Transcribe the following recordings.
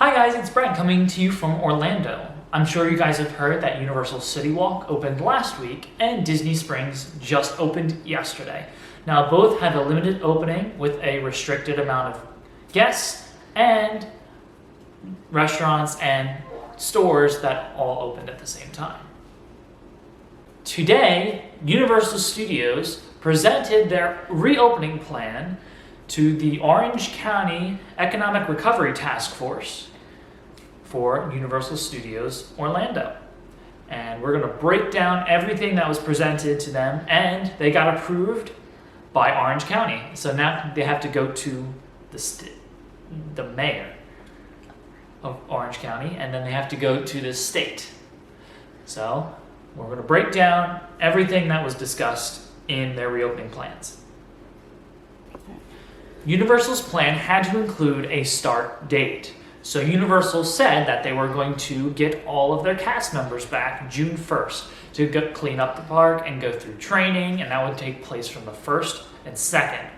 Hi guys, it's Brent coming to you from Orlando. I'm sure you guys have heard that Universal City Walk opened last week and Disney Springs just opened yesterday. Now both have a limited opening with a restricted amount of guests and restaurants and stores that all opened at the same time. Today, Universal Studios presented their reopening plan to the Orange County Economic Recovery Task Force for Universal Studios Orlando. And we're going to break down everything that was presented to them, and they got approved by Orange County. So now they have to go to the mayor of Orange County, and then they have to go to the state. So we're going to break down everything that was discussed in their reopening plans. Universal's plan had to include a start date. So Universal said that they were going to get all of their cast members back June 1st to go clean up the park and go through training, and that would take place from the 1st and 2nd.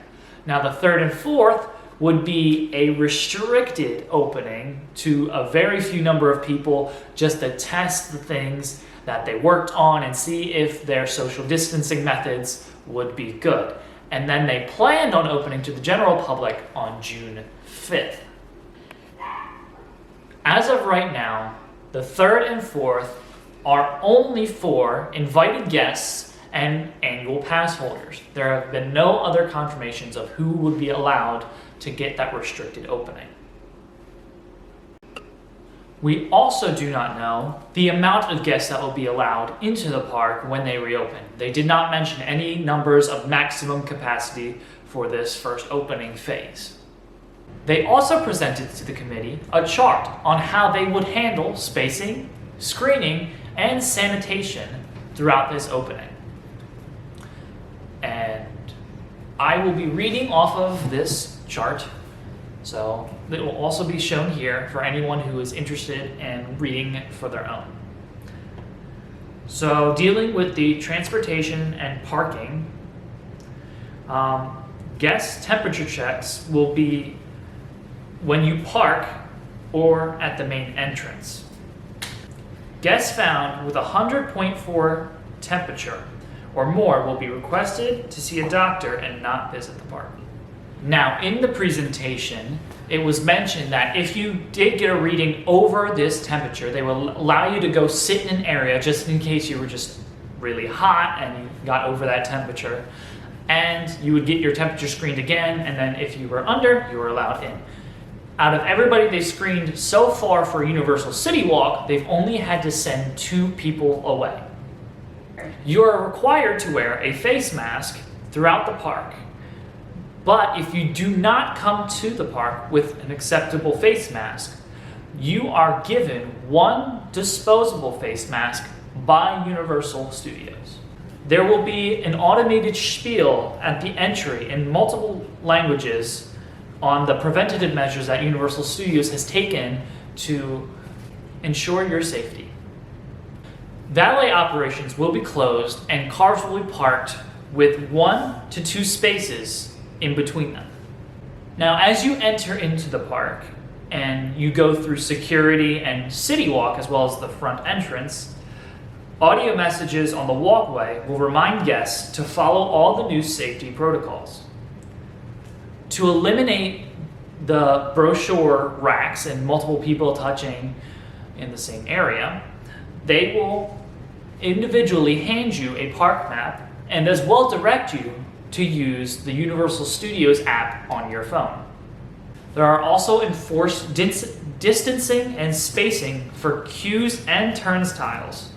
Now the 3rd and 4th would be a restricted opening to a very few number of people just to test the things that they worked on and see if their social distancing methods would be good. And then they planned on opening to the general public on June 5th. As of right now, the 3rd and 4th are only for invited guests and annual pass holders. There have been no other confirmations of who would be allowed to get that restricted opening. We also do not know the amount of guests that will be allowed into the park when they reopen. They did not mention any numbers of maximum capacity for this first opening phase. They also presented to the committee a chart on how they would handle spacing, screening, and sanitation throughout this opening. And I will be reading off of this chart, so it will also be shown here for anyone who is interested in reading it for their own. So dealing with the transportation and parking, guest temperature checks will be when you park or at the main entrance. Guests found with 100.4 temperature or more will be requested to see a doctor and not visit the park. Now, in the presentation, it was mentioned that if you did get a reading over this temperature, they will allow you to go sit in an area just in case you were just really hot and you got over that temperature. And you would get your temperature screened again, and then if you were under, you were allowed in. Out of everybody they've screened so far for Universal City Walk, they've only had to send 2 people away. You are required to wear a face mask throughout the park. But if you do not come to the park with an acceptable face mask, you are given 1 disposable face mask by Universal Studios. There will be an automated spiel at the entry in multiple languages on the preventative measures that Universal Studios has taken to ensure your safety. Valet operations will be closed and cars will be parked with 1 to 2 spaces in between them. Now, as you enter into the park and you go through security and City Walk as well as the front entrance, audio messages on the walkway will remind guests to follow all the new safety protocols. To eliminate the brochure racks and multiple people touching in the same area, they will individually hand you a park map and as well direct you to use the Universal Studios app on your phone. There are also enforced distancing and spacing for queues and turnstiles,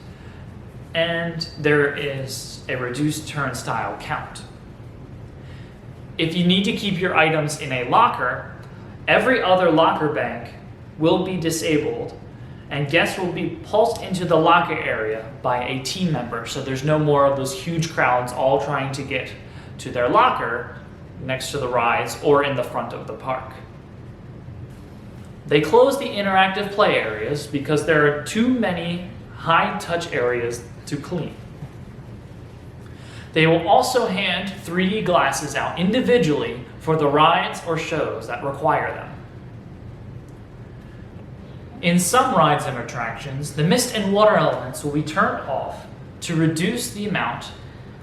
and there is a reduced turnstile count. If you need to keep your items in a locker, every other locker bank will be disabled and guests will be pulsed into the locker area by a team member, so there's no more of those huge crowds all trying to get to their locker next to the rides or in the front of the park. They closed the interactive play areas because there are too many high-touch areas to clean. They will also hand 3D glasses out individually for the rides or shows that require them. In some rides and attractions, the mist and water elements will be turned off to reduce the amount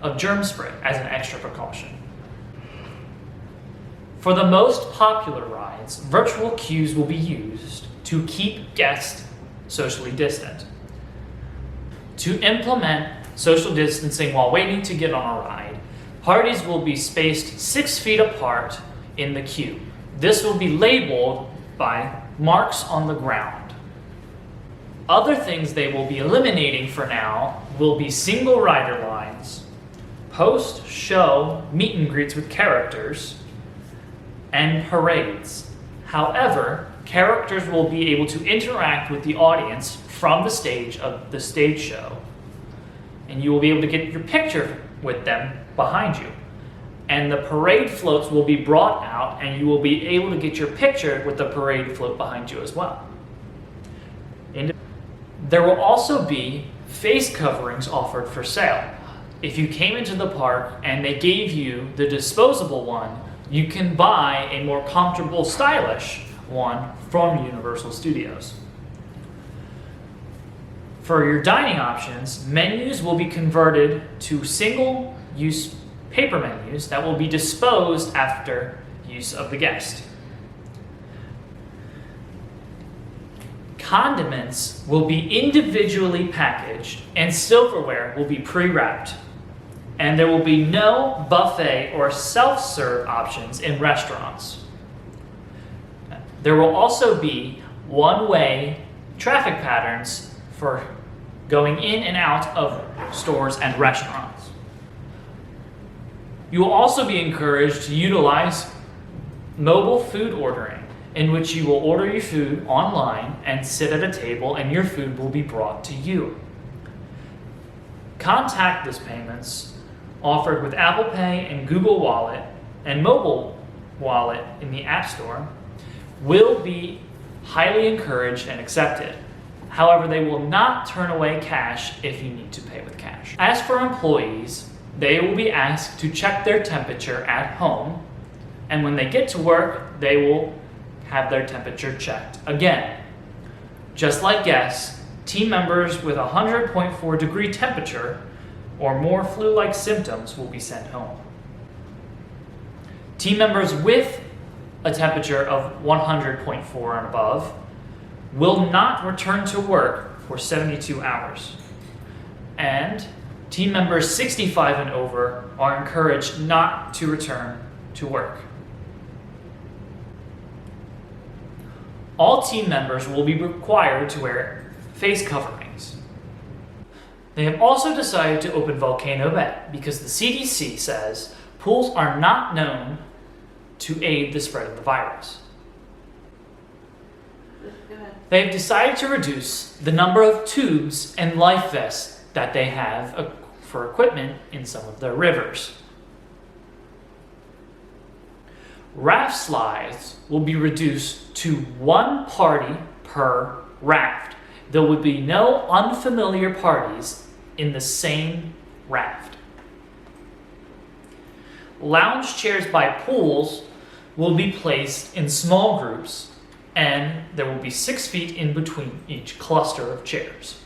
of germ spread as an extra precaution. For the most popular rides, virtual queues will be used to keep guests socially distant. To implement social distancing while waiting to get on a ride, parties will be spaced 6 feet apart in the queue. This will be labeled by marks on the ground. Other things they will be eliminating for now will be single rider lines, post-show meet and greets with characters, and parades. However, characters will be able to interact with the audience from the stage of the stage show, and you will be able to get your picture with them behind you. And the parade floats will be brought out, and you will be able to get your picture with the parade float behind you as well. And there will also be face coverings offered for sale. If you came into the park and they gave you the disposable one, you can buy a more comfortable, stylish one from Universal Studios. For your dining options, menus will be converted to single-use paper menus that will be disposed after use of the guest. Condiments will be individually packaged and silverware will be pre-wrapped. And there will be no buffet or self-serve options in restaurants. There will also be one-way traffic patterns for going in and out of stores and restaurants. You will also be encouraged to utilize mobile food ordering, in which you will order your food online and sit at a table and your food will be brought to you. Contactless payments offered with Apple Pay and Google Wallet and mobile wallet in the App Store will be highly encouraged and accepted. However, they will not turn away cash if you need to pay with cash. As for employees, they will be asked to check their temperature at home, and when they get to work, they will have their temperature checked again. Just like guests, team members with a 100.4 degree temperature or more flu-like symptoms will be sent home. Team members with a temperature of 100.4 and above will not return to work for 72 hours. And team members 65 and over are encouraged not to return to work. All team members will be required to wear face coverings. They have also decided to open Volcano Bay because the CDC says pools are not known to aid the spread of the virus. They have decided to reduce the number of tubes and life vests that they have for equipment in some of their rivers. Raft slides will be reduced to one party per raft. There will be no unfamiliar parties in the same raft. Lounge chairs by pools will be placed in small groups, and there will be 6 feet in between each cluster of chairs.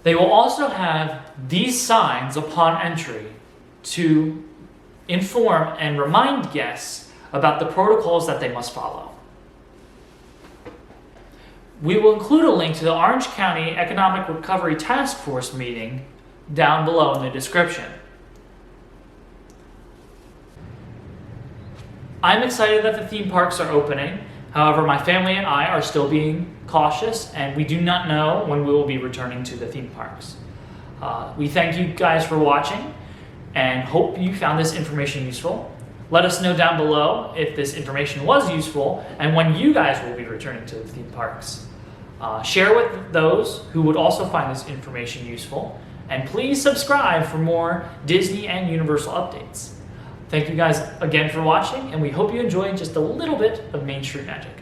They will also have these signs upon entry to inform and remind guests about the protocols that they must follow. We will include a link to the Orange County Economic Recovery Task Force meeting down below in the description. I'm excited that the theme parks are opening. However, my family and I are still being cautious, and we do not know when we will be returning to the theme parks. We thank you guys for watching and hope you found this information useful. Let us know down below if this information was useful and when you guys will be returning to the theme parks. Share with those who would also find this information useful, and please subscribe for more Disney and Universal updates. Thank you guys again for watching, and we hope you enjoyed just a little bit of Main Street Magic.